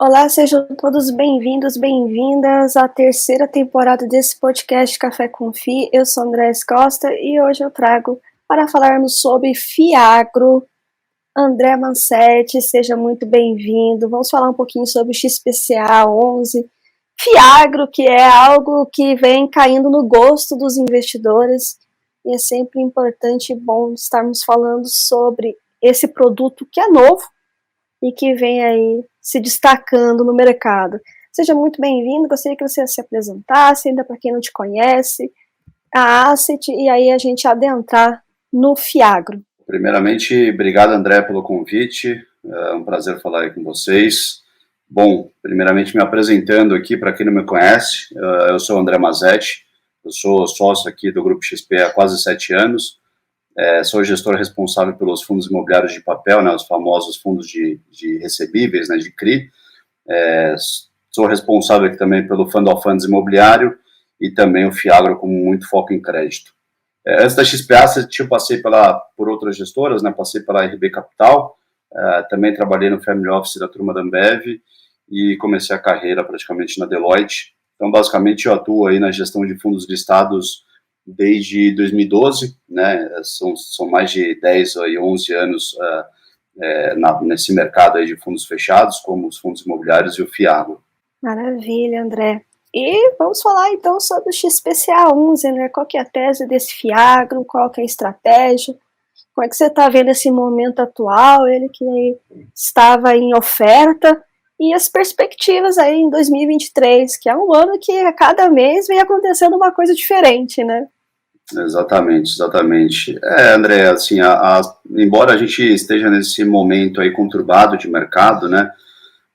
Olá, sejam todos bem-vindos, bem-vindas à terceira temporada desse podcast Café com Fi. Eu sou Andrés Costa e hoje eu trago para falarmos sobre Fiagro. André Mancetti, seja muito bem-vindo. Vamos falar um pouquinho sobre o XPCA 11. Fiagro, que é algo que vem caindo no gosto dos investidores e é sempre importante e bom estarmos falando sobre esse produto que é novo e que vem aí se destacando no mercado. Seja muito bem-vindo, gostaria que você se apresentasse, ainda para quem não te conhece, a Asset, e aí a gente adentrar no Fiagro. Primeiramente, obrigado, André, pelo convite, é um prazer falar aí com vocês. Bom, primeiramente me apresentando aqui, para quem não me conhece, eu sou o André Mancetti, eu sou sócio aqui do Grupo XP há quase 7 anos, sou gestor responsável pelos fundos imobiliários de papel, né, os famosos fundos de recebíveis, né, de CRI, sou responsável aqui também pelo Fund of Funds imobiliário e também o Fiagro com muito foco em crédito. Antes da XPA, eu passei por outras gestoras, né? Passei pela RB Capital, também trabalhei no Family Office da turma da Ambev e comecei a carreira praticamente na Deloitte. Então, basicamente, eu atuo aí na gestão de fundos listados desde 2012, né? São mais de 10 ou 11 anos nesse mercado aí de fundos fechados, como os fundos imobiliários e o Fiagro. Maravilha, André. E vamos falar então sobre o XPCA 11, né? Qual que é a tese desse Fiagro, qual que é a estratégia, como é que você está vendo esse momento atual, ele que estava em oferta, e as perspectivas aí em 2023, que é um ano que a cada mês vem acontecendo uma coisa diferente, né? Exatamente. André, assim, embora a gente esteja nesse momento aí conturbado de mercado, né,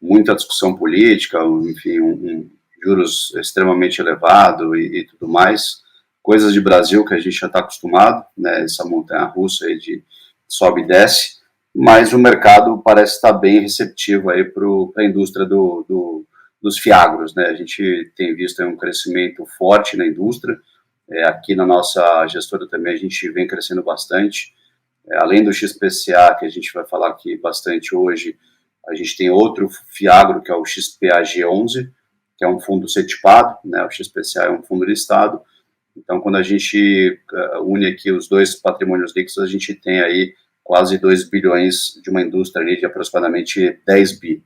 muita discussão política, enfim, juros extremamente elevado e tudo mais, coisas de Brasil que a gente já está acostumado, né, essa montanha-russa aí de sobe e desce, mas o mercado parece estar bem receptivo aí para a indústria dos fiagros, né, a gente tem visto aí um crescimento forte na indústria, aqui na nossa gestora também a gente vem crescendo bastante, além do XPCA, que a gente vai falar aqui bastante hoje, a gente tem outro Fiagro, que é o XPAG11, que é um fundo CETIPado, né? O XPCA é um fundo listado. Então, quando a gente une aqui os dois patrimônios líquidos, a gente tem aí quase 2 bilhões de uma indústria ali de aproximadamente 10 bi.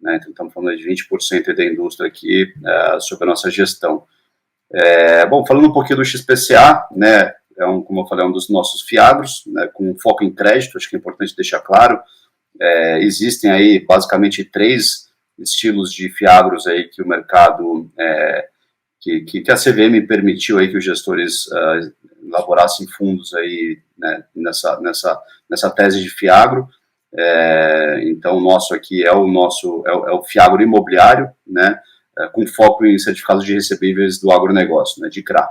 Né? Então, estamos falando de 20% da indústria aqui sob a nossa gestão. Bom, falando um pouquinho do XPCA, né? Como eu falei, um dos nossos fiagros, né? Com foco em crédito, acho que é importante deixar claro. Existem aí basicamente 3 estilos de fiagros aí que o mercado, que a CVM permitiu aí que os gestores elaborassem fundos aí, né, nessa tese de fiagro. Então, o nosso aqui é o fiagro imobiliário, né, com foco em certificados de recebíveis do agronegócio, né, de CRA.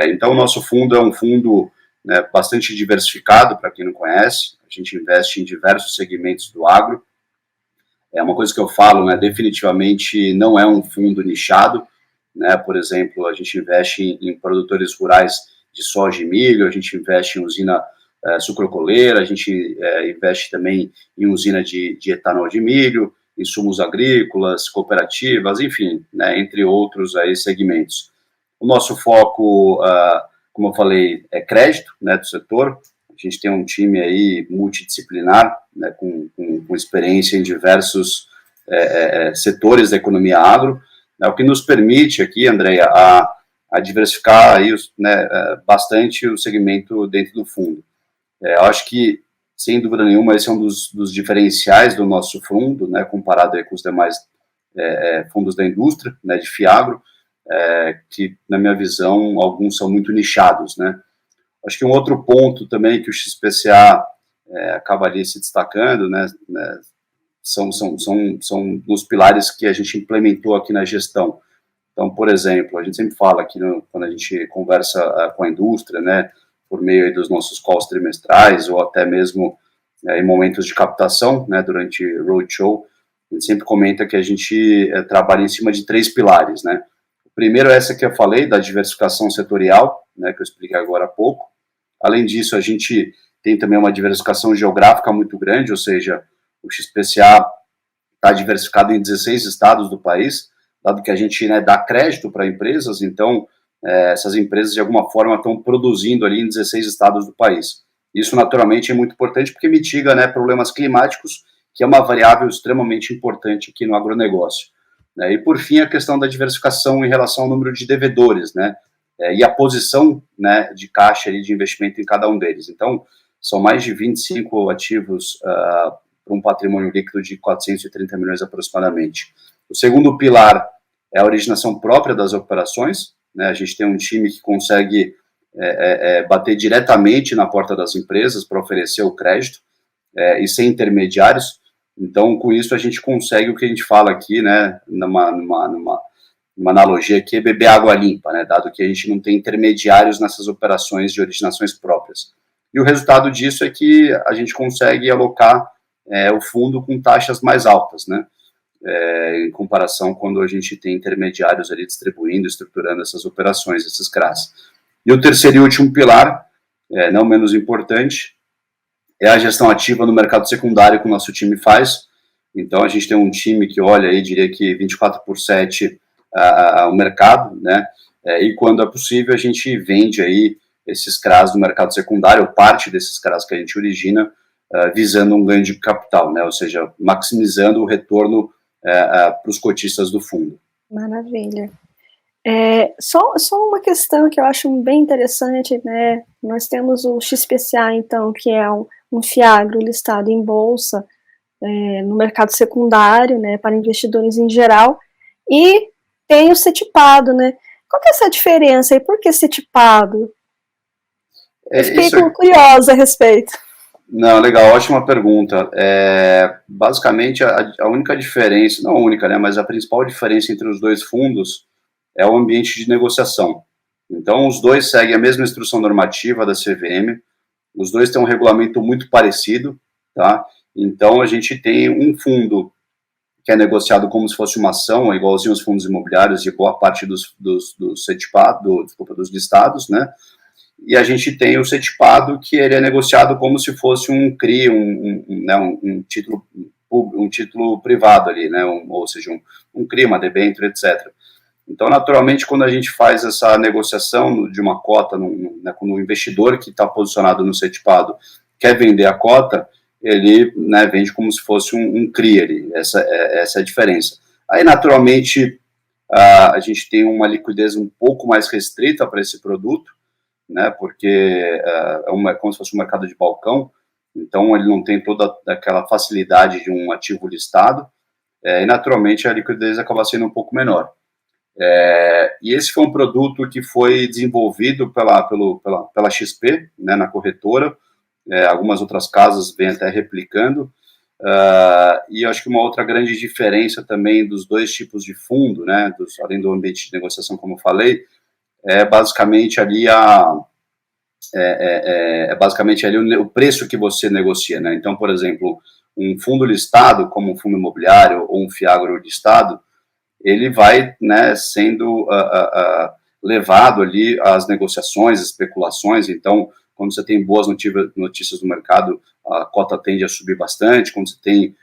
Então, o nosso fundo é um fundo, né, bastante diversificado, para quem não conhece. A gente investe em diversos segmentos do agro. É uma coisa que eu falo, né, definitivamente não é um fundo nichado, né, por exemplo, a gente investe em produtores rurais de soja e milho, a gente investe em usina sucrocoleira, a gente investe também em usina de etanol de milho, insumos agrícolas, cooperativas, enfim, né, entre outros aí segmentos. O nosso foco, como eu falei, é crédito, né, do setor. A gente tem um time aí multidisciplinar, né, com experiência em diversos setores da economia agro, né, o que nos permite aqui, Andréia, a diversificar aí, né, bastante o segmento dentro do fundo. Eu acho que, sem dúvida nenhuma, esse é um dos diferenciais do nosso fundo, né, comparado aí com os demais fundos da indústria, né, de fiagro, que, na minha visão, alguns são muito nichados, né. Acho que um outro ponto também que o XPCA acaba ali se destacando, né, são os pilares que a gente implementou aqui na gestão. Então, por exemplo, a gente sempre fala aqui, quando a gente conversa com a indústria, né, por meio aí dos nossos calls trimestrais ou até mesmo em momentos de captação, né, durante roadshow, a gente sempre comenta que a gente trabalha em cima de 3 pilares, né. O primeiro é essa que eu falei, da diversificação setorial, né, que eu expliquei agora há pouco. Além disso, a gente tem também uma diversificação geográfica muito grande, ou seja, o XPCA está diversificado em 16 estados do país, dado que a gente, né, dá crédito para empresas, então essas empresas de alguma forma estão produzindo ali em 16 estados do país. Isso naturalmente é muito importante porque mitiga, né, problemas climáticos, que é uma variável extremamente importante aqui no agronegócio. Né? E por fim, a questão da diversificação em relação ao número de devedores, né, e a posição, né, de caixa ali, de investimento em cada um deles. Então, são mais de 25 ativos para um patrimônio líquido de 430 milhões aproximadamente. O segundo pilar é a originação própria das operações, né? A gente tem um time que consegue bater diretamente na porta das empresas para oferecer o crédito e sem intermediários. Então, com isso, a gente consegue o que a gente fala aqui, né, numa analogia que é beber água limpa, né, dado que a gente não tem intermediários nessas operações de originações próprias. E o resultado disso é que a gente consegue alocar o fundo com taxas mais altas, né, em comparação quando a gente tem intermediários ali distribuindo, estruturando essas operações, esses CRAs. E o terceiro e último pilar, não menos importante, é a gestão ativa no mercado secundário que o nosso time faz. Então, a gente tem um time que olha aí, diria que 24/7 ao mercado, né? E quando é possível, a gente vende aí esses CRAs no mercado secundário, ou parte desses CRAs que a gente origina, visando um ganho de capital, né? Ou seja, maximizando o retorno para os cotistas do fundo. Maravilha. Só uma questão que eu acho bem interessante, né? Nós temos o XPCA, então, que é um FIAGRO listado em bolsa, no mercado secundário, né, para investidores em geral, e tem o CETIPado, né? Qual que é essa diferença e por que CETIPado? Eu fiquei curiosa a respeito. Não, legal, ótima pergunta. Basicamente, a única diferença, não a única, né, mas a principal diferença entre os dois fundos é o ambiente de negociação. Então, os dois seguem a mesma instrução normativa da CVM, os dois têm um regulamento muito parecido, tá? Então, a gente tem um fundo que é negociado como se fosse uma ação, igualzinho aos fundos imobiliários e boa parte dos listados, né? E a gente tem o CETIPado, que ele é negociado como se fosse um CRI, um título privado ali, né? Ou seja, um CRI, uma debênture, etc. Então, naturalmente, quando a gente faz essa negociação de uma cota, quando o investidor que está posicionado no CETIPado quer vender a cota, ele, né, vende como se fosse um CRI ali. Essa é a diferença. Aí, naturalmente, a gente tem uma liquidez um pouco mais restrita para esse produto, né, porque é como se fosse um mercado de balcão, então ele não tem toda aquela facilidade de um ativo listado, e naturalmente a liquidez acaba sendo um pouco menor. E esse foi um produto que foi desenvolvido pela XP, né, na corretora, algumas outras casas vêm até replicando, e eu acho que uma outra grande diferença também dos dois tipos de fundo, né, além do ambiente de negociação, como eu falei, basicamente ali o preço que você negocia, né? Então, por exemplo, um fundo listado, como um fundo imobiliário ou um FIAGRO listado, ele vai, né, sendo levado ali às negociações, especulações. Então, quando você tem boas notícias no mercado, a cota tende a subir bastante. Quando você tem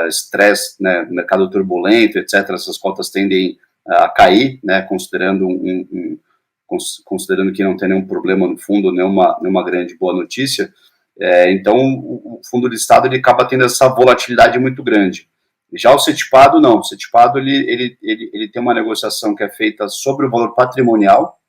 estresse, né, mercado turbulento, etc., essas cotas tendem a cair, né, considerando que não tem nenhum problema no fundo, nenhuma grande boa notícia. Então, o fundo listado ele acaba tendo essa volatilidade muito grande. Já o CETIPado, não. O CETIPado, ele tem uma negociação que é feita sobre o valor patrimonial,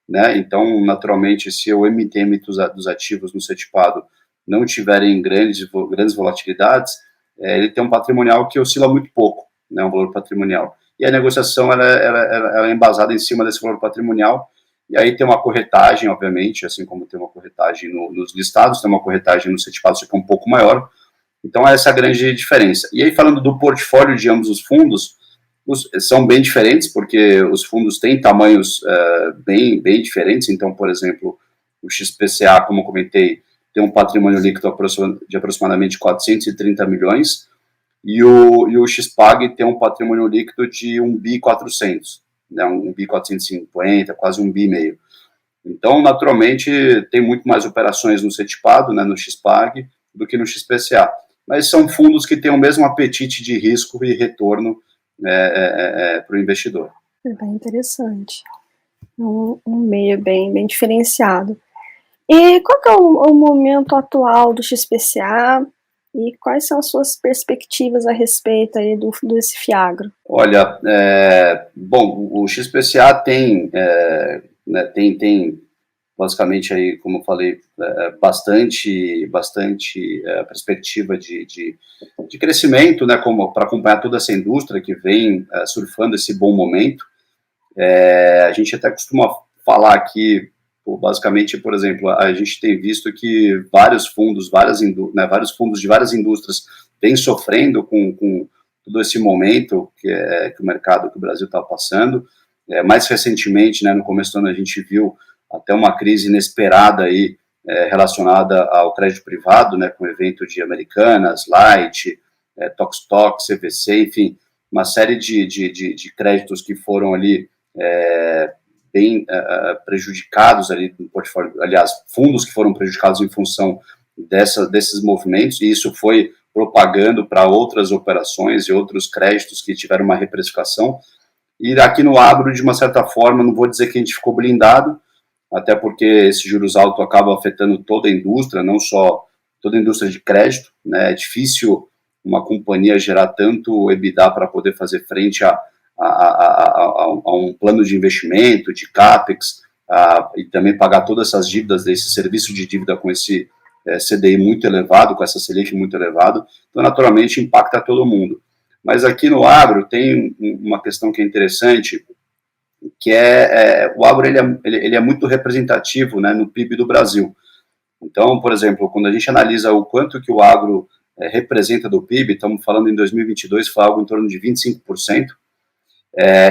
né? Então, naturalmente, se o MTM dos ativos no CETIPado não tiverem grandes volatilidades, ele tem um patrimonial que oscila muito pouco, né? Um valor patrimonial. E a negociação, ela é embasada em cima desse valor patrimonial, e aí tem uma corretagem, obviamente, assim como tem uma corretagem nos listados, tem uma corretagem no CETIPado, só que é um pouco maior. Então, essa é a grande diferença. E aí, falando do portfólio de ambos os fundos, são bem diferentes, porque os fundos têm tamanhos bem diferentes. Então, por exemplo, o XPCA, como eu comentei, tem um patrimônio líquido de aproximadamente 430 milhões, e o XPAG tem um patrimônio líquido de 1.400, né, 1.450, quase 1,5 bi. Então, naturalmente, tem muito mais operações no CETIPado, né, no XPAG, do que no XPCA. mas são fundos que têm o mesmo apetite de risco e retorno para o investidor. É bem interessante. Um meio bem diferenciado. E qual que é o momento atual do XPCA e quais são as suas perspectivas a respeito aí desse FIAGRO? Olha, bom, o XPCA tem basicamente aí, como eu falei, bastante perspectiva de crescimento, né, como para acompanhar toda essa indústria que vem surfando esse bom momento. A gente até costuma falar aqui, basicamente, por exemplo, a gente tem visto que vários fundos de várias indústrias vêm sofrendo com todo esse momento que o mercado, que o Brasil está passando. Mais recentemente, né, no começo do ano, a gente viu até uma crise inesperada aí, relacionada ao crédito privado, né, com o evento de Americanas, Light, Tox, CVC, enfim, uma série de créditos que foram ali bem prejudicados ali no portfólio, aliás, fundos que foram prejudicados em função desses movimentos, e isso foi propagando para outras operações e outros créditos que tiveram uma reprecificação. E aqui no agro, de uma certa forma, não vou dizer que a gente ficou blindado, até porque esse juros alto acaba afetando toda a indústria, não só toda a indústria de crédito, né? É difícil uma companhia gerar tanto EBITDA para poder fazer frente a um plano de investimento, de CAPEX, e também pagar todas essas dívidas desse serviço de dívida com esse CDI muito elevado, com essa Selic muito elevado, então naturalmente impacta todo mundo. Mas aqui no agro tem uma questão que é interessante, que o agro ele é muito representativo, né, no PIB do Brasil. Então, por exemplo, quando a gente analisa o quanto que o agro representa do PIB, estamos falando em 2022, foi algo em torno de 25%,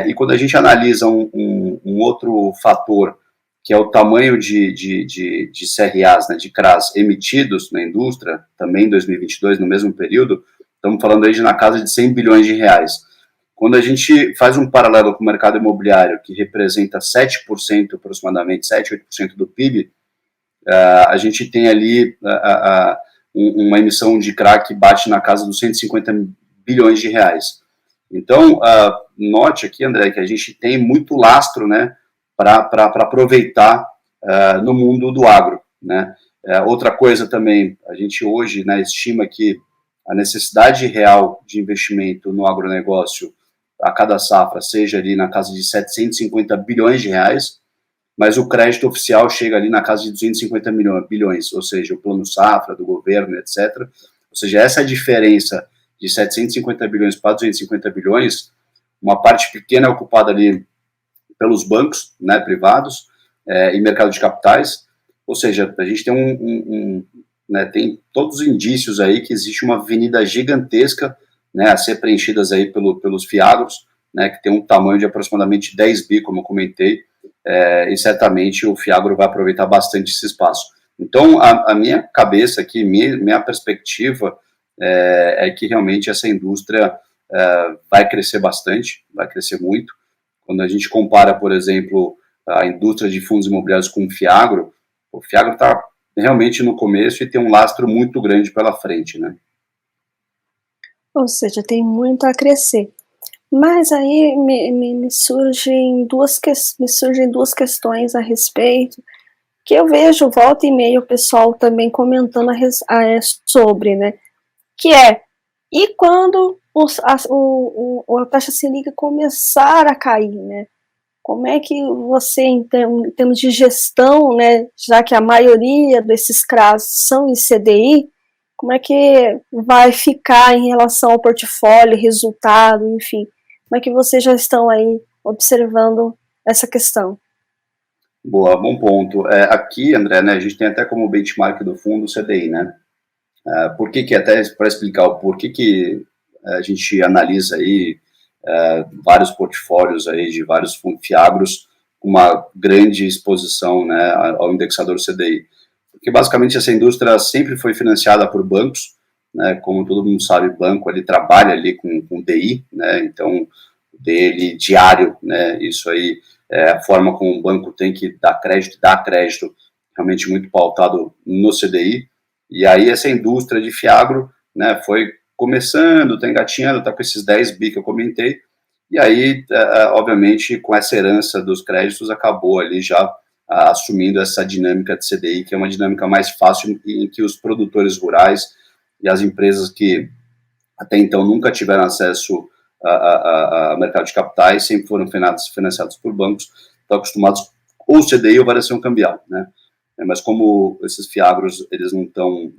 e quando a gente analisa um outro fator, que é o tamanho de CRAs, né, de CRAs emitidos na indústria, também em 2022, no mesmo período, estamos falando aí na casa de 100 bilhões de reais. Quando a gente faz um paralelo com o mercado imobiliário, que representa 7%, aproximadamente 7, 8% do PIB, a gente tem ali uma emissão de CRA que bate na casa dos 150 bilhões de reais. Então, note aqui, André, que a gente tem muito lastro, né, para aproveitar no mundo do agro, né. Outra coisa também, a gente hoje, né, estima que a necessidade real de investimento no agronegócio a cada safra seja ali na casa de 750 bilhões de reais, mas o crédito oficial chega ali na casa de 250 bilhões, ou seja, o plano safra do governo, etc. Ou seja, essa diferença de 750 bilhões para 250 bilhões, uma parte pequena é ocupada ali pelos bancos, né, privados, e mercado de capitais, ou seja, a gente tem né, tem todos os indícios aí que existe uma avenida gigantesca, né, a ser preenchidas aí pelos FIAGROS, né, que tem um tamanho de aproximadamente 10 bi, como eu comentei, e certamente o FIAGRO vai aproveitar bastante esse espaço. Então, a minha cabeça aqui, minha perspectiva é que realmente essa indústria vai crescer bastante, vai crescer muito. Quando a gente compara, por exemplo, a indústria de fundos imobiliários com o FIAGRO está realmente no começo e tem um lastro muito grande pela frente, né? Ou seja, tem muito a crescer. Mas aí me surgem duas questões a respeito, que eu vejo volta e meia o pessoal também comentando sobre, né? Que e quando a taxa Selic começar a cair, né? Como é que você, em termos de gestão, né, já que a maioria desses CRAs são em CDI, como é que vai ficar em relação ao portfólio, resultado, enfim? Como é que vocês já estão aí observando essa questão? Boa, bom ponto. Aqui, André, né, a gente tem até como benchmark do fundo o CDI, né? Por que até para explicar o porquê que a gente analisa aí vários portfólios aí de vários FIAGROS com uma grande exposição, né, ao indexador CDI. Porque basicamente essa indústria sempre foi financiada por bancos, né, como todo mundo sabe, banco ele trabalha ali com DI, né, então o DI diário, né, isso aí a forma como o banco tem que dar crédito realmente muito pautado no CDI, e aí essa indústria de FIAGRO né, foi começando, está engatinhando, está com esses 10 bi que eu comentei, e aí, obviamente, com essa herança dos créditos, acabou ali já assumindo essa dinâmica de CDI, que é uma dinâmica mais fácil, em que os produtores rurais e as empresas que até então nunca tiveram acesso a mercado de capitais, sempre foram financiados por bancos, estão acostumados ou CDI ou variação cambial, né? Mas como esses fiagros, eles não estão,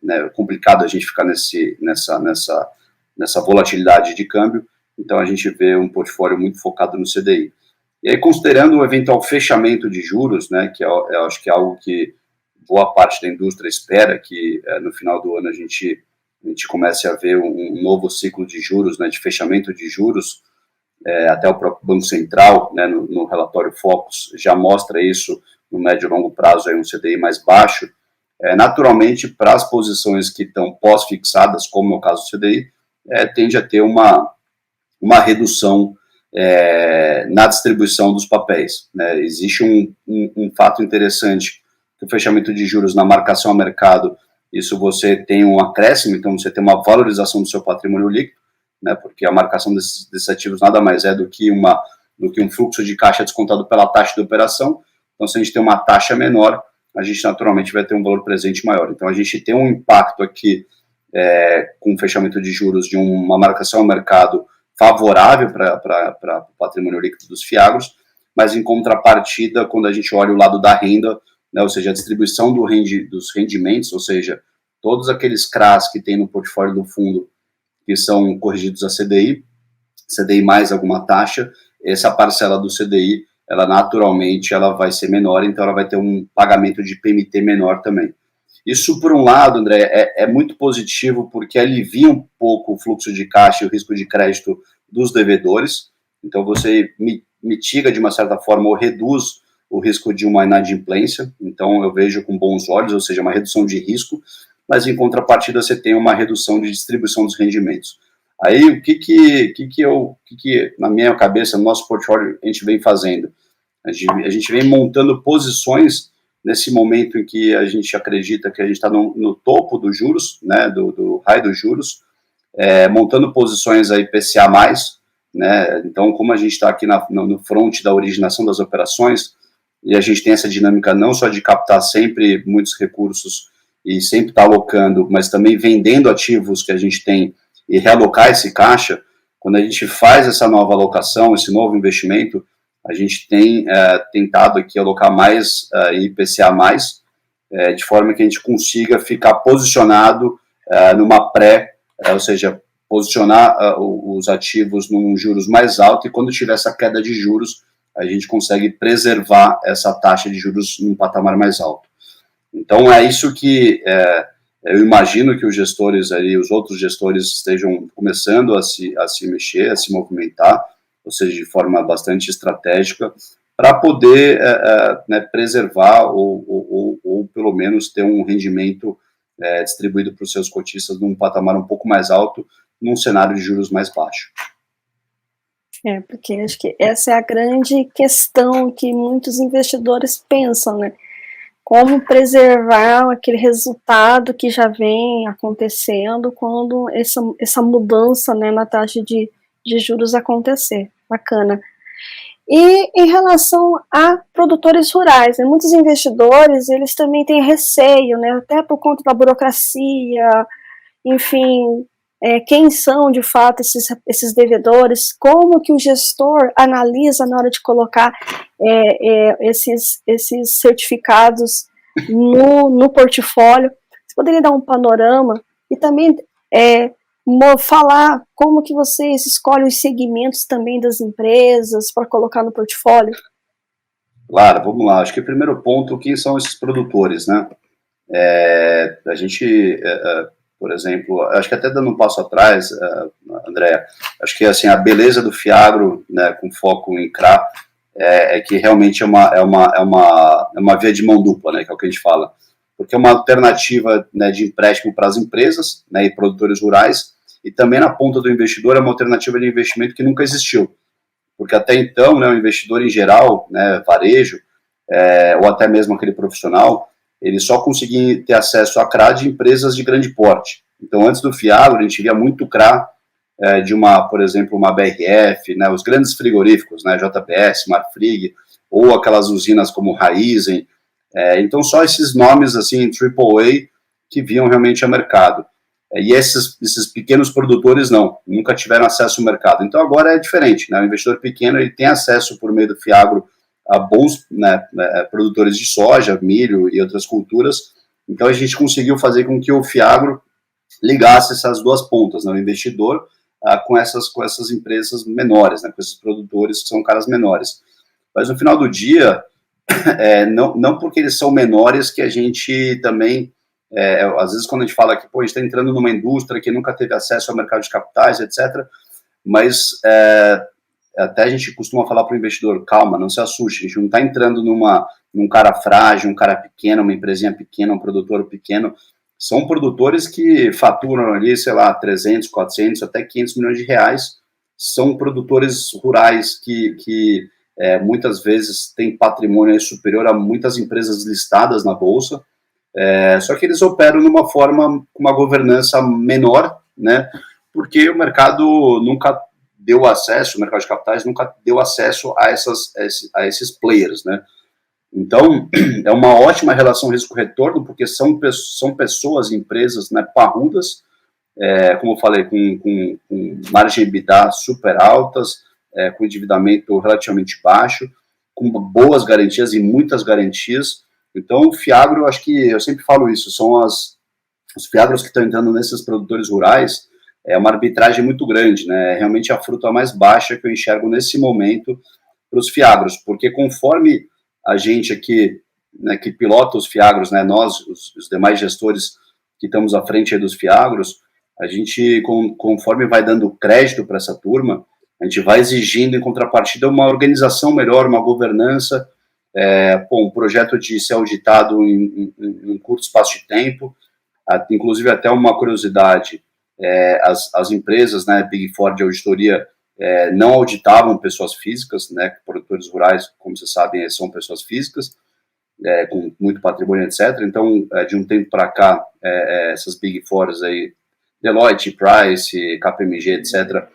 né, complicado a gente ficar nessa volatilidade de câmbio, então a gente vê um portfólio muito focado no CDI. E aí, considerando o eventual fechamento de juros, né, que eu acho que é algo que boa parte da indústria espera, que no final do ano a gente comece a ver um novo ciclo de juros, né, de fechamento de juros, até o próprio Banco Central, né, no relatório Focus, já mostra isso no médio e longo prazo, aí um CDI mais baixo. Naturalmente, para as posições que estão pós-fixadas, como é o caso do CDI, tende a ter uma redução na distribuição dos papéis, né? Existe um fato interessante, que o fechamento de juros na marcação ao mercado, isso você tem um acréscimo, então você tem uma valorização do seu patrimônio líquido, né, porque a marcação desses ativos nada mais é do que um fluxo de caixa descontado pela taxa de operação. Então, se a gente tem uma taxa menor, a gente naturalmente vai ter um valor presente maior. Então, a gente tem um impacto aqui com o fechamento de juros de uma marcação ao mercado favorável para o patrimônio líquido dos fiagros, mas em contrapartida, quando a gente olha o lado da renda, né, ou seja, a distribuição dos rendimentos, ou seja, todos aqueles CRAs que tem no portfólio do fundo que são corrigidos a CDI mais alguma taxa, essa parcela do CDI, ela naturalmente ela vai ser menor, então ela vai ter um pagamento de PMT menor também. Isso, por um lado, André, é muito positivo porque alivia um pouco o fluxo de caixa e o risco de crédito dos devedores, então você mitiga de uma certa forma ou reduz o risco de uma inadimplência, então eu vejo com bons olhos, ou seja, uma redução de risco, mas em contrapartida você tem uma redução de distribuição dos rendimentos. Aí, o que na minha cabeça, no nosso portfólio, a gente vem fazendo? A gente vem montando posições nesse momento em que a gente acredita que a gente está no topo dos juros, né, do high dos juros, montando posições aí PCA+, né, então como a gente está aqui no front da originação das operações, e a gente tem essa dinâmica não só de captar sempre muitos recursos e sempre está alocando, mas também vendendo ativos que a gente tem e realocar esse caixa, quando a gente faz essa nova alocação, esse novo investimento, a gente tem tentado aqui alocar mais IPCA+, de forma que a gente consiga ficar posicionado numa ou seja, posicionar os ativos num juros mais alto, e quando tiver essa queda de juros, a gente consegue preservar essa taxa de juros num patamar mais alto. Então, é isso que eu imagino que os gestores ali, os outros gestores estejam começando a se mexer, a se movimentar, ou seja, de forma bastante estratégica, para poder né, preservar ou pelo menos ter um rendimento distribuído para os seus cotistas num patamar um pouco mais alto, num cenário de juros mais baixo. Porque acho que essa é a grande questão que muitos investidores pensam, né? Como preservar aquele resultado que já vem acontecendo quando essa mudança, né, na taxa de juros acontecer. Bacana. E em relação a produtores rurais, né, muitos investidores, eles também têm receio, né, até por conta da burocracia, enfim, quem são de fato esses devedores, como que o gestor analisa na hora de colocar esses certificados no portfólio. Você poderia dar um panorama e também falar como que vocês escolhem os segmentos também das empresas para colocar no portfólio? Claro, vamos lá. Acho que o primeiro ponto, quem são esses produtores, né? A gente, por exemplo, acho que até dando um passo atrás, André, acho que assim, a beleza do Fiagro, né, com foco em CRA, é que realmente é uma via de mão dupla, né, que é o que a gente fala, porque é uma alternativa, né, de empréstimo para as empresas, né, e produtores rurais, e também na ponta do investidor é uma alternativa de investimento que nunca existiu, porque até então, né, o investidor em geral, né, varejo, ou até mesmo aquele profissional, ele só conseguia ter acesso a CRA de empresas de grande porte, Então, antes do Fiagro, a gente via muito CRA de por exemplo, uma BRF, né, os grandes frigoríficos, né, JBS, Marfrig, ou aquelas usinas como Raizen. Então, só esses nomes, assim, AAA, que viam realmente ao mercado. E esses pequenos produtores nunca tiveram acesso ao mercado. Então, agora é diferente, né, o investidor pequeno ele tem acesso, por meio do Fiagro, a bons, né, produtores de soja, milho e outras culturas. Então, a gente conseguiu fazer com que o Fiagro ligasse essas duas pontas, né, o investidor com essas empresas menores, né, com esses produtores que são caras menores. Mas no final do dia, não porque eles são menores que a gente também, às vezes quando a gente fala que a gente está entrando numa indústria que nunca teve acesso ao mercado de capitais, etc., mas até a gente costuma falar para o investidor, calma, não se assuste, a gente não está entrando num cara frágil, um cara pequeno, uma empresinha pequena, um produtor pequeno. São produtores que faturam ali, sei lá, 300, 400, até 500 milhões de reais. São produtores rurais que muitas vezes têm patrimônio superior a muitas empresas listadas na Bolsa. Só que eles operam numa forma, com uma governança menor, né? Porque o mercado nunca deu acesso, o mercado de capitais nunca deu acesso a esses players, né? Então, é uma ótima relação risco-retorno, porque são pessoas, empresas, né, parrudas, como eu falei, com margem EBITDA super altas, com endividamento relativamente baixo, com boas garantias e muitas garantias. Então, o Fiagro, acho que eu sempre falo isso, são os Fiagros que estão entrando nesses produtores rurais, é uma arbitragem muito grande, né? É realmente a fruta mais baixa que eu enxergo nesse momento para os Fiagros, porque conforme a gente aqui, né, que pilota os Fiagros, né, nós, os demais gestores que estamos à frente aí dos Fiagros, a gente, conforme vai dando crédito para essa turma, a gente vai exigindo em contrapartida uma organização melhor, uma governança, um projeto de ser auditado em curto espaço de tempo, inclusive até uma curiosidade, as empresas, né, Big Four de auditoria, não auditavam pessoas físicas, né, produtores rurais, como vocês sabem, são pessoas físicas, com muito patrimônio, etc. Então, de um tempo para cá, essas Big Fours aí, Deloitte, Price, KPMG, etc.,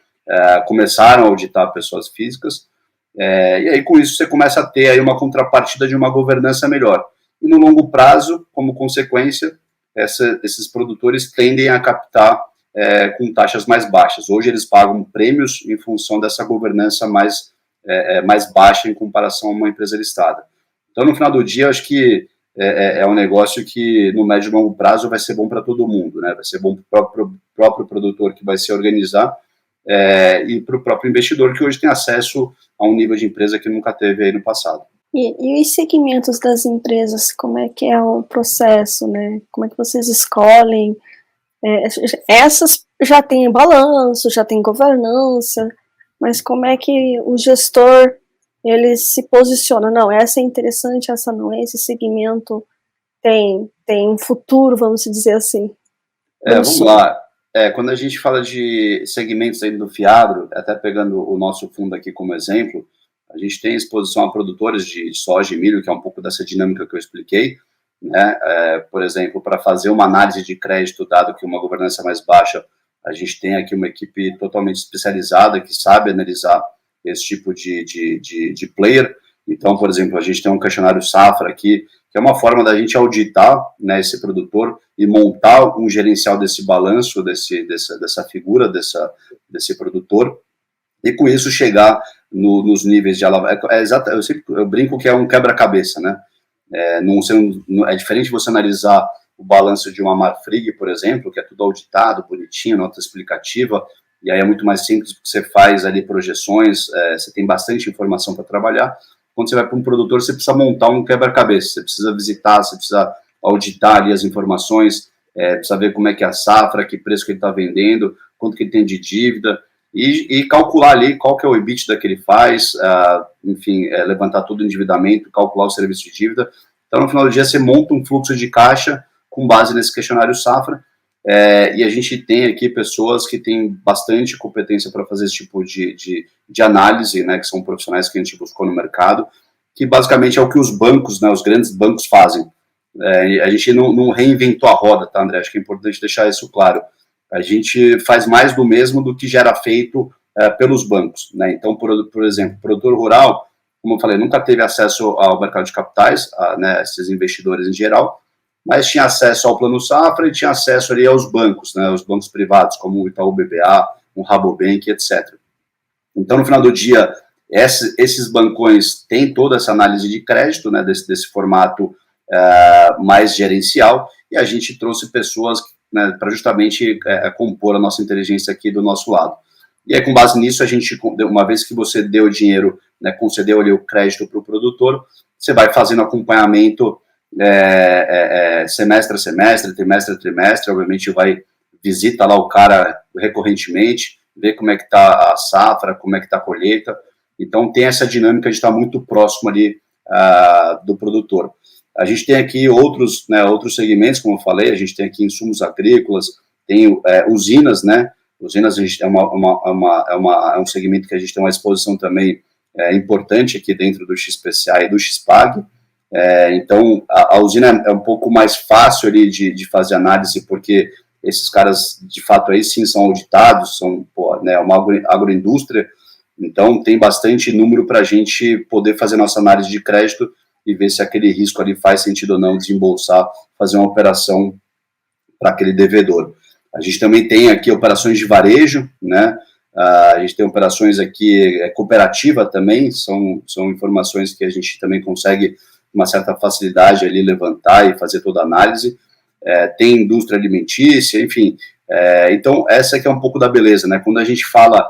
começaram a auditar pessoas físicas, e aí com isso você começa a ter aí uma contrapartida de uma governança melhor. E no longo prazo, como consequência, esses produtores tendem a captar com taxas mais baixas. Hoje eles pagam prêmios em função dessa governança mais baixa em comparação a uma empresa listada. Então, no final do dia, acho que é um negócio que no médio e longo prazo vai ser bom para todo mundo, né? Vai ser bom para o próprio produtor que vai se organizar e para o próprio investidor que hoje tem acesso a um nível de empresa que nunca teve aí no passado. E os segmentos das empresas, como é que é o processo, né? Como é que vocês escolhem? Essas já têm balanço, já tem governança, mas como é que o gestor ele se posiciona? Não, essa é interessante, essa não é, esse segmento tem futuro, vamos dizer assim. Vamos lá. Quando a gente fala de segmentos aí do Fiagro, até pegando o nosso fundo aqui como exemplo, a gente tem exposição a produtores de soja e milho, que é um pouco dessa dinâmica que eu expliquei, né? Por exemplo, para fazer uma análise de crédito, dado que uma governança mais baixa, a gente tem aqui uma equipe totalmente especializada que sabe analisar esse tipo de player. Então, por exemplo, a gente tem um questionário Safra aqui, que é uma forma da gente auditar, né, esse produtor e montar um gerencial desse balanço, dessa figura, desse produtor, e com isso chegar nos níveis de alavanca. Eu brinco que é um quebra-cabeça, né? É diferente você analisar o balanço de uma Marfrig, por exemplo, que é tudo auditado, bonitinho, nota explicativa, e aí é muito mais simples porque você faz ali projeções, você tem bastante informação para trabalhar. Quando você vai para um produtor, você precisa montar um quebra-cabeça, você precisa visitar, você precisa auditar ali as informações, precisa ver como é que é a safra, que preço que ele está vendendo, quanto que ele tem de dívida, e calcular ali qual que é o EBITDA que ele faz, enfim, levantar todo o endividamento, calcular o serviço de dívida. Então, no final do dia, você monta um fluxo de caixa com base nesse questionário Safra, e a gente tem aqui pessoas que têm bastante competência para fazer esse tipo de análise, né, que são profissionais que a gente buscou no mercado, que basicamente é o que os bancos, né, os grandes bancos fazem. A gente não reinventou a roda, tá, André? Acho que é importante deixar isso claro. A gente faz mais do mesmo do que já era feito pelos bancos, né? Então, por exemplo, o produtor rural, como eu falei, nunca teve acesso ao mercado de capitais, né, esses investidores em geral, mas tinha acesso ao Plano Safra e tinha acesso ali aos bancos, né, os bancos privados, como o Itaú BBA, o Rabobank, etc. Então, no final do dia, esses bancões têm toda essa análise de crédito, né, desse formato mais gerencial, e a gente trouxe pessoas, né, para justamente compor a nossa inteligência aqui do nosso lado. E aí, com base nisso, a gente, uma vez que você deu o dinheiro, né, concedeu ali o crédito para o produtor, você vai fazendo acompanhamento semestre a semestre, trimestre a trimestre, obviamente visita lá o cara recorrentemente, vê como é que está a safra, como é que está a colheita. Então, tem essa dinâmica de estar muito próximo ali do produtor. A gente tem aqui outros segmentos, como eu falei, a gente tem aqui insumos agrícolas, tem usinas, né? Usinas a gente é um segmento que a gente tem uma exposição também importante aqui dentro do XPCA e do XPAG. Então, a usina é um pouco mais fácil ali de fazer análise, porque esses caras, de fato, aí sim são auditados, são uma agroindústria, então tem bastante número para a gente poder fazer nossa análise de crédito e ver se aquele risco ali faz sentido ou não desembolsar, fazer uma operação para aquele devedor. A gente também tem aqui operações de varejo, né? A gente tem operações aqui cooperativa também, são informações que a gente também consegue uma certa facilidade ali levantar e fazer toda a análise. Tem indústria alimentícia, enfim. Então, essa que é um pouco da beleza, né? Quando a gente fala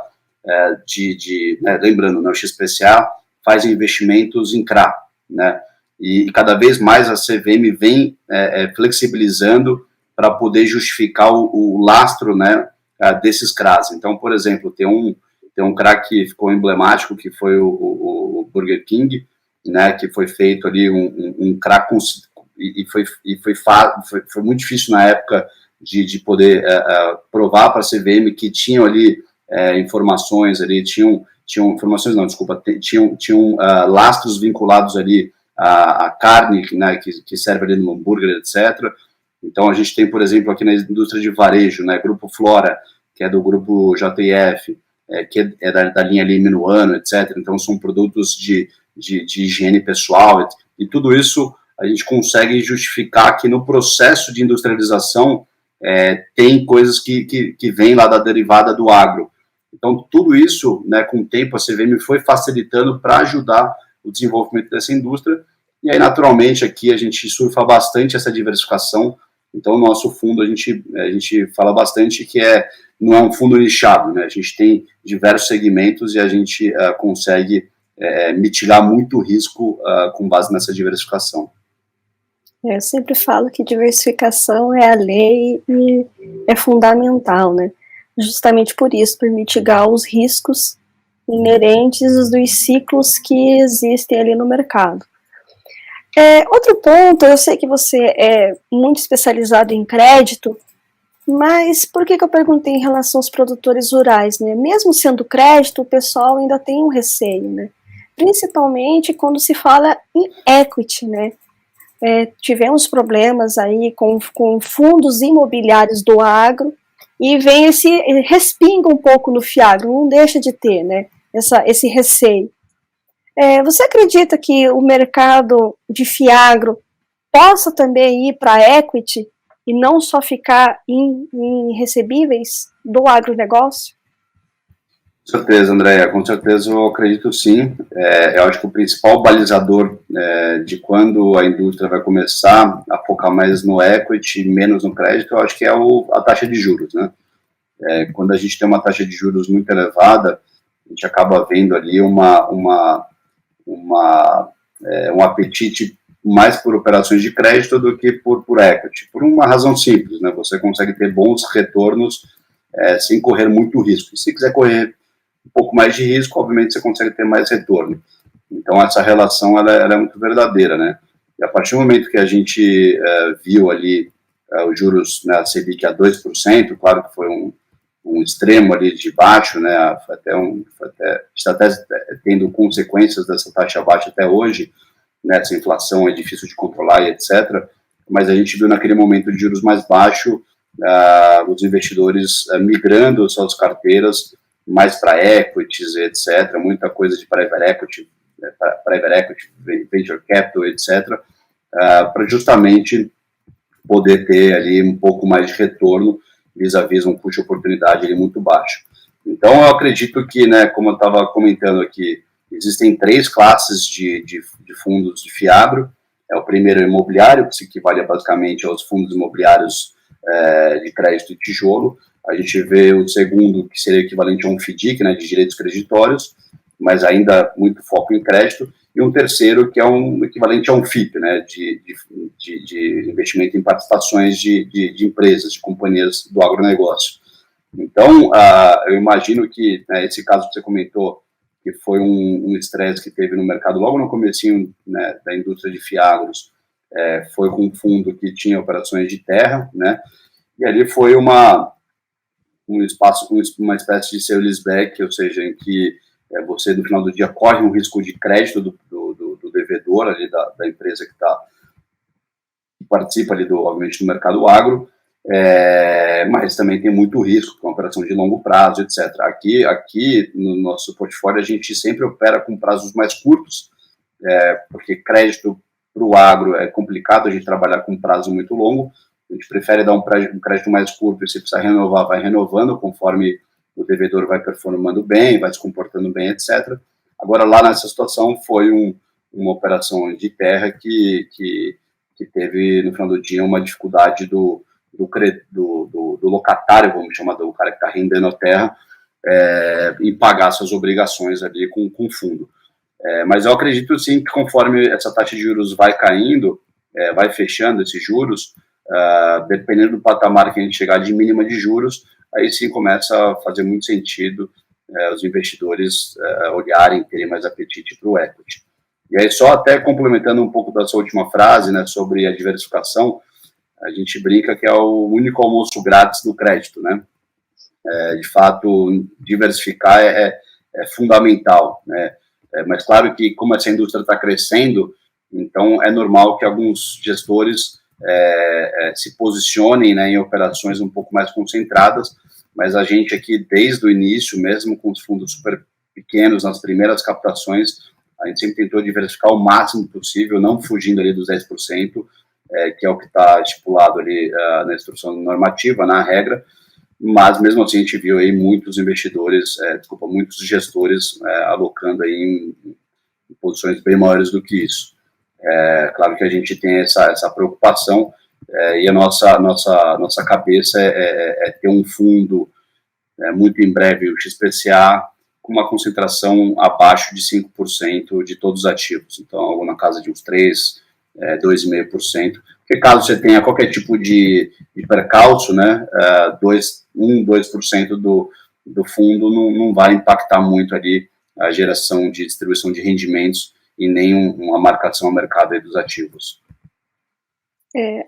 lembrando, né, o XPCA faz investimentos em CRA, né? E cada vez mais a CVM vem flexibilizando para poder justificar o lastro, né, desses CRAs. Então, por exemplo, tem um CRA que ficou emblemático, que foi o Burger King, né, que foi feito ali um CRA e foi muito difícil na época de poder provar para a CVM que tinham ali informações ali, tinham informações, não, desculpa, tinham lastros vinculados ali à carne, né, que serve ali no hambúrguer, etc. Então, a gente tem, por exemplo, aqui na indústria de varejo, né, Grupo Flora, que é do Grupo JF, que é da linha ali Minuano, etc. Então, são produtos de higiene pessoal, e tudo isso a gente consegue justificar que no processo de industrialização tem coisas que vêm lá da derivada do agro. Então, tudo isso, né, com o tempo, a CVM foi facilitando para ajudar o desenvolvimento dessa indústria, e aí, naturalmente, aqui a gente surfa bastante essa diversificação. Então, o nosso fundo, a gente fala bastante que não é um fundo nichado, né? A gente tem diversos segmentos e a gente consegue mitigar muito o risco com base nessa diversificação. Eu sempre falo que diversificação é a lei e é fundamental, né? Justamente por isso, por mitigar os riscos inerentes dos ciclos que existem ali no mercado. Outro ponto, eu sei que você é muito especializado em crédito, mas por que eu perguntei em relação aos produtores rurais, né? Mesmo sendo crédito, o pessoal ainda tem um receio, né? Principalmente quando se fala em equity, né? Tivemos problemas aí com fundos imobiliários do agro, e vem respinga um pouco no FIAGRO, não deixa de ter, né, esse receio. Você acredita que o mercado de FIAGRO possa também ir para equity e não só ficar em recebíveis do agronegócio? Com certeza, Andréia, com certeza eu acredito sim. Eu acho que o principal balizador de quando a indústria vai começar a focar mais no equity, menos no crédito, eu acho que é a taxa de juros, né? Quando a gente tem uma taxa de juros muito elevada, a gente acaba vendo ali um apetite mais por operações de crédito do que por equity, por uma razão simples, né? Você consegue ter bons retornos sem correr muito risco. E se quiser correr um pouco mais de risco, obviamente você consegue ter mais retorno. Então, essa relação ela é muito verdadeira, né? E a partir do momento que a gente viu ali os juros, né, a Selic a 2%, claro que foi um extremo ali de baixo, né? Está até tendo consequências dessa taxa baixa até hoje, né? Essa inflação é difícil de controlar e etc. mas a gente viu naquele momento de juros mais baixo, os investidores migrando suas carteiras mais para equities, etc., muita coisa de private equity, venture capital, etc., para justamente poder ter ali um pouco mais de retorno vis-à-vis um custo de oportunidade ali muito baixo. Então, eu acredito que, né, como eu estava comentando aqui, existem 3 classes de fundos de Fiagro. O primeiro é imobiliário, que se equivale basicamente aos fundos imobiliários de crédito e tijolo. A gente vê o segundo, que seria equivalente a um FDIC, né, de direitos creditórios, mas ainda muito foco em crédito, e um terceiro que é um equivalente a um FIP, né, de investimento em participações de empresas, de companhias do agronegócio. Então, eu imagino que, né, esse caso que você comentou, que foi um estresse que teve no mercado logo no comecinho, né, da indústria de fiagros, foi com um fundo que tinha operações de terra, né, e ali foi uma espécie de sale-leaseback, ou seja, em que você, no final do dia, corre um risco de crédito do devedor ali da empresa que participa ali, obviamente, do mercado agro, mas também tem muito risco, com operação de longo prazo, etc. Aqui no nosso portfólio, a gente sempre opera com prazos mais curtos, porque crédito para o agro é complicado a gente trabalhar com prazo muito longo. A gente prefere dar um crédito mais curto, e se precisar renovar, vai renovando conforme o devedor vai performando bem, vai se comportando bem, etc. Agora, lá nessa situação, foi uma operação de terra que teve, no final do dia, uma dificuldade do locatário, vamos chamar, do cara que está rendendo a terra, em pagar suas obrigações ali com o fundo. Mas eu acredito, sim, que conforme essa taxa de juros vai caindo, vai fechando esses juros, dependendo do patamar que a gente chegar de mínima de juros, aí sim começa a fazer muito sentido os investidores olharem, terem mais apetite para o equity. E aí, só até complementando um pouco da sua última frase, né, sobre a diversificação, a gente brinca que é o único almoço grátis do crédito, né? De fato, diversificar é fundamental, né? Mas claro que, como essa indústria está crescendo, então é normal que alguns gestores se posicionem, né, em operações um pouco mais concentradas, mas a gente aqui, desde o início, mesmo com os fundos super pequenos, nas primeiras captações, a gente sempre tentou diversificar o máximo possível, não fugindo ali dos 10%, que é o que está estipulado ali na instrução normativa, na regra, mas mesmo assim a gente viu aí muitos investidores, muitos gestores alocando aí em posições bem maiores do que isso. Claro que a gente tem essa preocupação, e a nossa cabeça é ter um fundo, muito em breve, o XPCA, com uma concentração abaixo de 5% de todos os ativos, então algo na casa de uns 2,5%, porque caso você tenha qualquer tipo de percalço, né, 2% do fundo não vai impactar muito ali a geração de distribuição de rendimentos e nem uma marcação ao mercado aí dos ativos.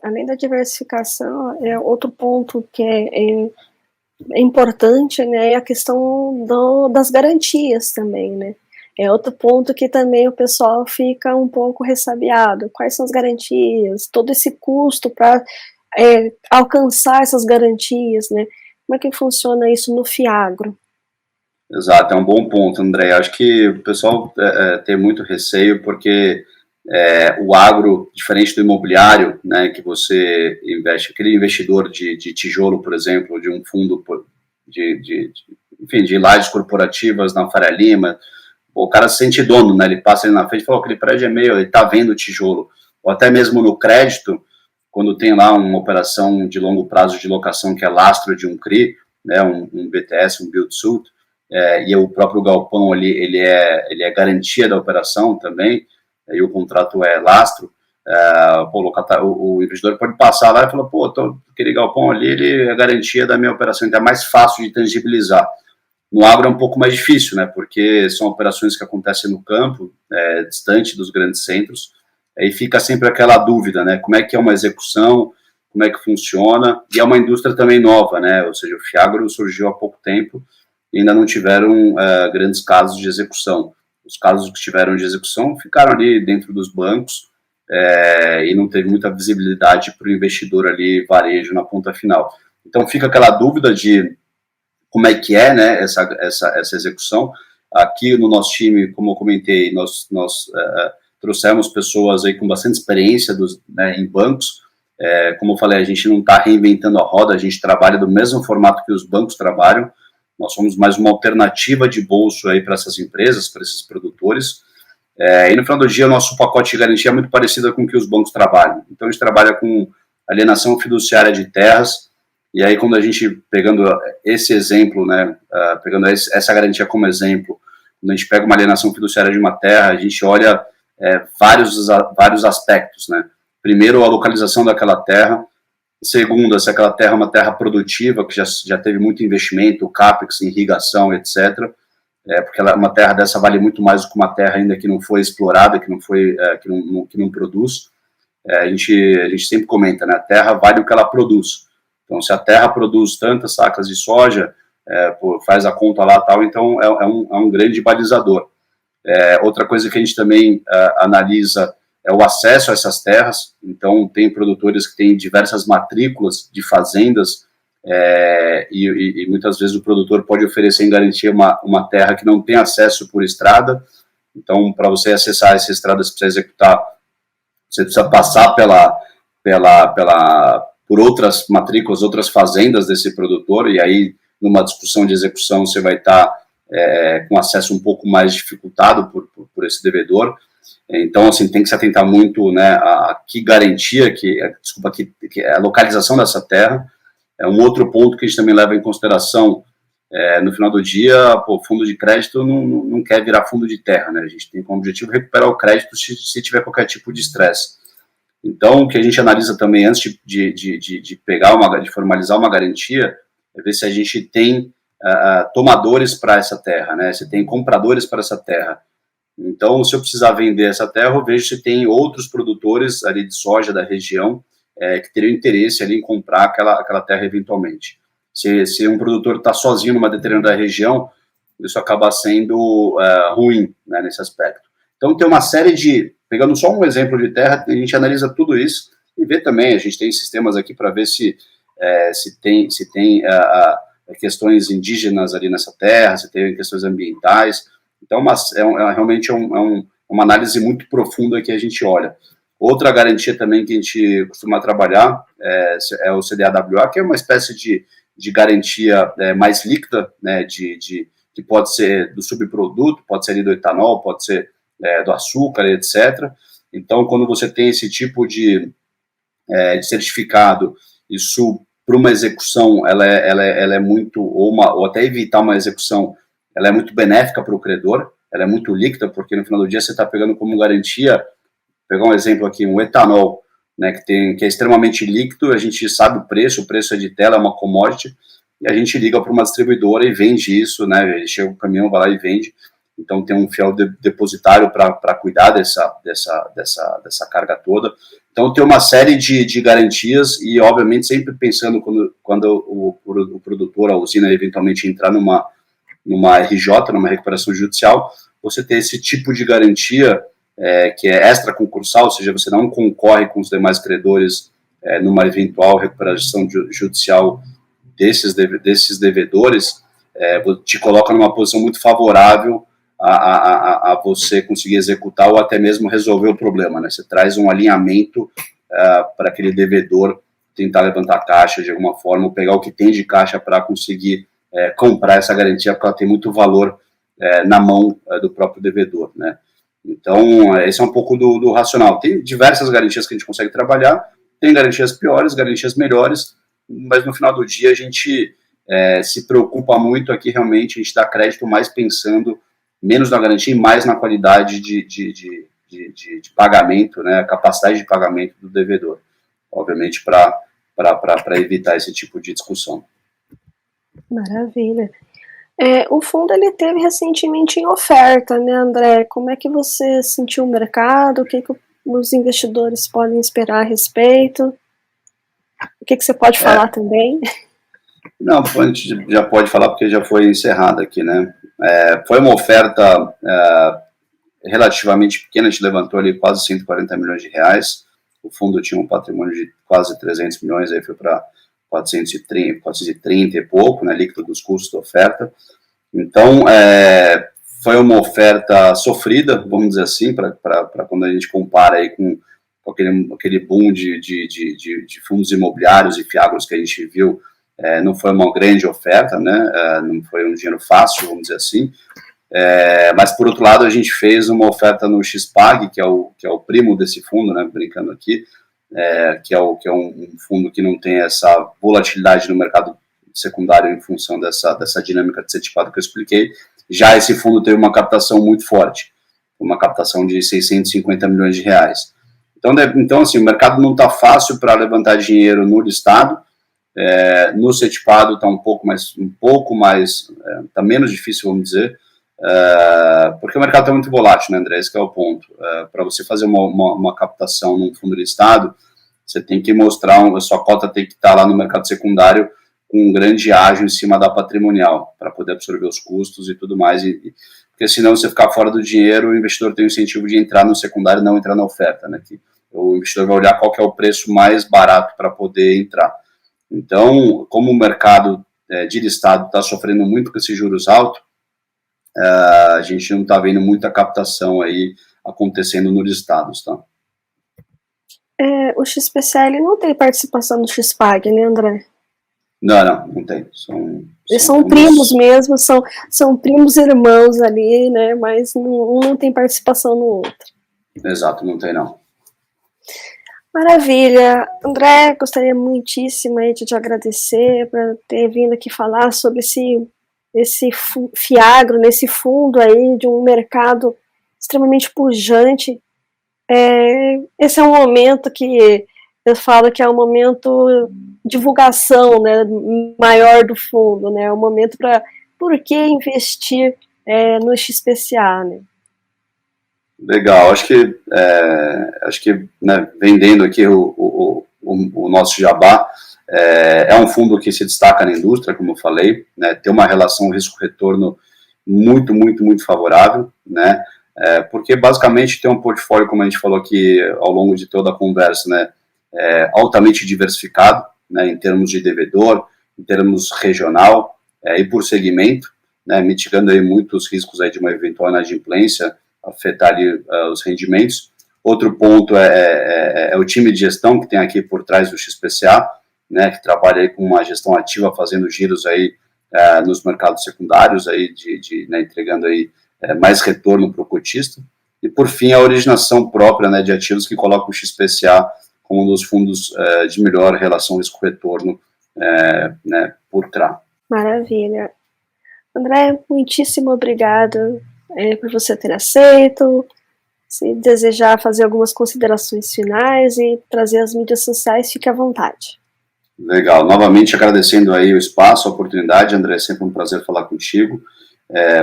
Além da diversificação, outro ponto que é importante, né, é a questão das garantias também, né? É outro ponto que também o pessoal fica um pouco ressabiado. Quais são as garantias? Todo esse custo para alcançar essas garantias, né? Como é que funciona isso no Fiagro? Exato, é um bom ponto, André. Acho que o pessoal tem muito receio porque o agro, diferente do imobiliário, né, que você investe, aquele investidor de tijolo, por exemplo, de um fundo de lajes corporativas na Faria Lima, o cara se sente dono, né, ele passa ali na frente e fala, aquele prédio é meu, ele está vendo o tijolo. Ou até mesmo no crédito, quando tem lá uma operação de longo prazo de locação que é lastro de um CRI, né, um BTS, um build-to-suit, e o próprio galpão ali, ele é garantia da operação também, e o contrato é lastro, o investidor pode passar lá e falar, aquele galpão ali, ele é garantia da minha operação, então é mais fácil de tangibilizar. No agro é um pouco mais difícil, né, porque são operações que acontecem no campo, distante dos grandes centros, e fica sempre aquela dúvida, né, como é que é uma execução, como é que funciona, e é uma indústria também nova, né, ou seja, o Fiagro surgiu há pouco tempo, e ainda não tiveram grandes casos de execução. Os casos que tiveram de execução ficaram ali dentro dos bancos, e não teve muita visibilidade para o investidor ali, varejo, na ponta final. Então fica aquela dúvida de como é que é, né, essa execução. Aqui no nosso time, como eu comentei, nós trouxemos pessoas aí com bastante experiência né, em bancos. Como eu falei, a gente não está reinventando a roda, a gente trabalha do mesmo formato que os bancos trabalham. Nós somos mais uma alternativa de bolso aí para essas empresas, para esses produtores. E no final do dia, o nosso pacote de garantia é muito parecido com o que os bancos trabalham. Então, a gente trabalha com alienação fiduciária de terras. E aí, quando a gente, pegando esse exemplo, né, pegando essa garantia como exemplo, quando a gente pega uma alienação fiduciária de uma terra, a gente olha vários aspectos, né? Primeiro, a localização daquela terra. Segundo, se aquela terra é uma terra produtiva, que já teve muito investimento, capex, irrigação, etc. Porque uma terra dessa vale muito mais do que uma terra ainda que não foi explorada, que não produz. A gente sempre comenta, né? A terra vale o que ela produz. Então, se a terra produz tantas sacas de soja, faz a conta lá tal, então é um grande balizador. Outra coisa que a gente também analisa é o acesso a essas terras. Então, tem produtores que têm diversas matrículas de fazendas, e muitas vezes o produtor pode oferecer em garantia uma terra que não tem acesso por estrada. Então, para você acessar essa estrada, você precisa executar, você precisa passar por outras matrículas, outras fazendas desse produtor, e aí, numa discussão de execução, você vai estar com acesso um pouco mais dificultado por esse devedor. Então, assim, tem que se atentar muito, né, a que garantia, que a localização dessa terra. Um outro ponto que a gente também leva em consideração, no final do dia, fundo de crédito não quer virar fundo de terra, né? A gente tem como objetivo recuperar o crédito se tiver qualquer tipo de estresse. Então, o que a gente analisa também antes de formalizar uma garantia, é ver se a gente tem tomadores para essa terra, né? Se tem compradores para essa terra. Então, se eu precisar vender essa terra, eu vejo se tem outros produtores ali de soja da região que teriam interesse ali em comprar aquela terra eventualmente. Se um produtor está sozinho numa determinada região, isso acaba sendo ruim, né, nesse aspecto. Então, tem uma série pegando só um exemplo de terra, a gente analisa tudo isso e vê também, a gente tem sistemas aqui para ver se tem questões indígenas ali nessa terra, se tem questões ambientais. Então, realmente uma análise muito profunda que a gente olha. Outra garantia também que a gente costuma trabalhar é o CDAWA, que é uma espécie de garantia mais líquida, né, que pode ser do subproduto, pode ser ali do etanol, pode ser do açúcar, etc. Então, quando você tem esse tipo de certificado, isso para uma execução, ela é muito, ou até evitar uma execução, ela é muito benéfica para o credor, ela é muito líquida, porque no final do dia você está pegando como garantia, pegar um exemplo aqui, um etanol, né, que é extremamente líquido, a gente sabe o preço é de tela, é uma commodity, e a gente liga para uma distribuidora e vende isso, né, chega o caminhão, vai lá e vende. Então tem um fiel depositário para cuidar dessa carga toda. Então tem uma série de garantias e, obviamente, sempre pensando quando o produtor, a usina, eventualmente entrar numa RJ, numa recuperação judicial, você ter esse tipo de garantia que é extra-concursal, ou seja, você não concorre com os demais credores numa eventual recuperação judicial desses devedores, te coloca numa posição muito favorável a você conseguir executar ou até mesmo resolver o problema, né? Você traz um alinhamento para aquele devedor tentar levantar caixa de alguma forma, ou pegar o que tem de caixa para conseguir comprar essa garantia, porque ela tem muito valor na mão do próprio devedor, né? Então, esse é um pouco do racional. Tem diversas garantias que a gente consegue trabalhar, tem garantias piores, garantias melhores, mas no final do dia a gente se preocupa muito aqui, realmente, a gente dá crédito mais pensando menos na garantia e mais na qualidade de pagamento, né, a capacidade de pagamento do devedor, obviamente para evitar esse tipo de discussão. Maravilha. O fundo ele teve recentemente em oferta, né, André? Como é que você sentiu o mercado? O que os investidores podem esperar a respeito? O que você pode falar também? Não, a gente já pode falar porque já foi encerrado aqui, né? Foi uma oferta relativamente pequena, a gente levantou ali quase 140 milhões de reais, o fundo tinha um patrimônio de quase 300 milhões, aí foi para 430 e pouco, né, líquido dos custos da oferta. Então, foi uma oferta sofrida, vamos dizer assim, para quando a gente compara aí com aquele boom de fundos imobiliários e fiagros que a gente viu, não foi uma grande oferta, né, não foi um dinheiro fácil, vamos dizer assim, mas por outro lado a gente fez uma oferta no XPAG, que é o primo desse fundo, né, brincando aqui, que é um fundo que não tem essa volatilidade no mercado secundário em função dessa dinâmica de ser tipado que eu expliquei. Já esse fundo teve uma captação muito forte, uma captação de 650 milhões de reais. Então assim, o mercado não está fácil para levantar dinheiro no listado, no setipado está um pouco mais, está menos difícil, vamos dizer, porque o mercado está muito volátil, né, André? Esse que é o ponto. Para você fazer uma captação num fundo listado, você tem que mostrar, a sua cota tem que estar lá no mercado secundário com um grande ágio em cima da patrimonial, para poder absorver os custos e tudo mais, porque senão você ficar fora do dinheiro, o investidor tem o incentivo de entrar no secundário e não entrar na oferta, né? Que o investidor vai olhar qual que é o preço mais barato para poder entrar. Então, como o mercado de listado está sofrendo muito com esses juros altos, a gente não está vendo muita captação aí acontecendo nos listados, tá? O XPCL não tem participação no XPAG, né, André? Não tem. Eles são primos mesmo, são primos irmãos ali, né? Mas um não tem participação no outro. Exato, não tem não. Maravilha. André, gostaria muitíssimo aí de te agradecer por ter vindo aqui falar sobre esse fiagro, nesse fundo aí de um mercado extremamente pujante. Esse é um momento que eu falo que é um momento divulgação, né, maior do fundo, né, um momento para por que investir no XPCA, né? Legal, acho que né, vendendo aqui o nosso jabá, é um fundo que se destaca na indústria, como eu falei, né, tem uma relação risco-retorno muito, muito, muito favorável, né, porque basicamente tem um portfólio, como a gente falou aqui ao longo de toda a conversa, né, altamente diversificado, né, em termos de devedor, em termos regional e por segmento, né, mitigando aí muitos riscos aí de uma eventual inadimplência, afetar ali os rendimentos. Outro ponto é o time de gestão que tem aqui por trás do XPCA, né, que trabalha aí com uma gestão ativa, fazendo giros aí nos mercados secundários, aí né, entregando aí mais retorno para o cotista. E, por fim, a originação própria, né, de ativos que coloca o XPCA como um dos fundos de melhor relação risco-retorno, né, por trás. Maravilha. André, muitíssimo obrigado por você ter aceito. Se desejar fazer algumas considerações finais e trazer as mídias sociais, fique à vontade. Legal. Novamente agradecendo aí o espaço, a oportunidade, André, é sempre um prazer falar contigo.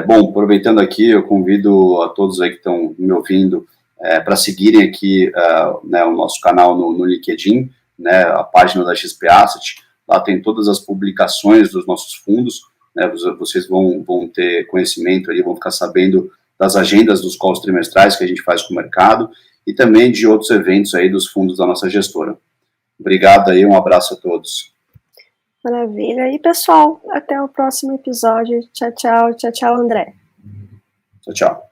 Bom, aproveitando aqui, eu convido a todos aí que estão me ouvindo para seguirem aqui né, o nosso canal no LinkedIn, né, a página da XP Asset. Lá tem todas as publicações dos nossos fundos, né, vocês vão ter conhecimento ali, vão ficar sabendo das agendas dos calls trimestrais que a gente faz com o mercado e também de outros eventos aí dos fundos da nossa gestora. Obrigado aí, um abraço a todos. Maravilha. E, pessoal, até o próximo episódio. Tchau, tchau. Tchau, tchau, André. Tchau, tchau.